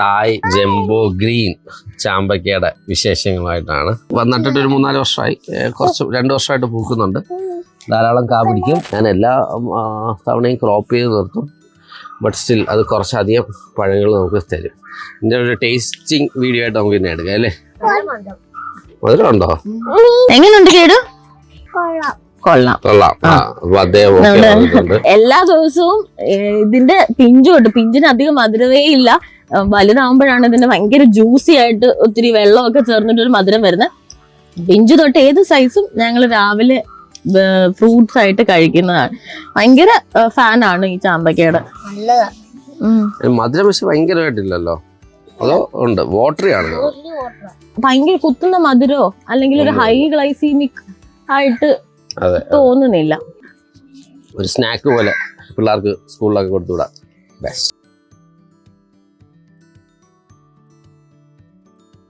തായ് jumbo green ചാമ്പക്കയുടെ വിശേഷങ്ങളായിട്ടാണ്. നട്ടിട്ട് ഒരു 3-4 വർഷമായി, 2 വർഷമായിട്ട് പൂക്കുന്നുണ്ട്. ധാരാളം കാ പിടിക്കും. ഞാൻ എല്ലാ തവണയും ക്രോപ്പ് ചെയ്ത് നിർത്തും. ബട്ട് സ്റ്റിൽ അത് കുറച്ചധികം പഴങ്ങൾ നമുക്ക് തരും. ഇതിൻ്റെ ഒരു ടേസ്റ്റിംഗ് വീഡിയോ ആയിട്ട് നമുക്ക് തന്നെ എടുക്കാം അല്ലേ? മധുരം ഉണ്ടോ? എങ്ങനെയുണ്ട് കേടു? കൊള്ളാം. എല്ലാ ദിവസവും ഇതിന്റെ പിഞ്ചുണ്ട്. പിഞ്ചിന് അധികം മധുരവേ ഇല്ല. വലുതാവുമ്പോഴാണ് ഇതിന്റെ ഭയങ്കര ജ്യൂസി ആയിട്ട് ഒത്തിരി വെള്ളമൊക്കെ ചേർന്നിട്ട് ഒരു മധുരം വരുന്നത്. പിഞ്ചു തൊട്ട് ഏത് സൈസും ഞങ്ങൾ രാവിലെ ഫ്രൂട്ട്സ് ആയിട്ട് കഴിക്കുന്നതാണ്. ഭയങ്കര ഫാനാണ് ഈ ചാമ്പക്കയുടെ. മധുരം പക്ഷെ ഭയങ്കരമായിട്ടില്ലല്ലോ, അതോ ഉണ്ട്? വാട്ടറി ആണ്. ഭയങ്കര കുത്തുന്ന മധുരോ അല്ലെങ്കിൽ ഒരു ഹൈ ഗ്ലൈസീമിക് ആയിട്ട് തോന്നുന്നില്ല. ഒരു സ്നാക്ക് പോലെ പിള്ളേർക്ക് സ്കൂളിലൊക്കെ കൊടുത്തുവിടാം. ബെസ്റ്റ്.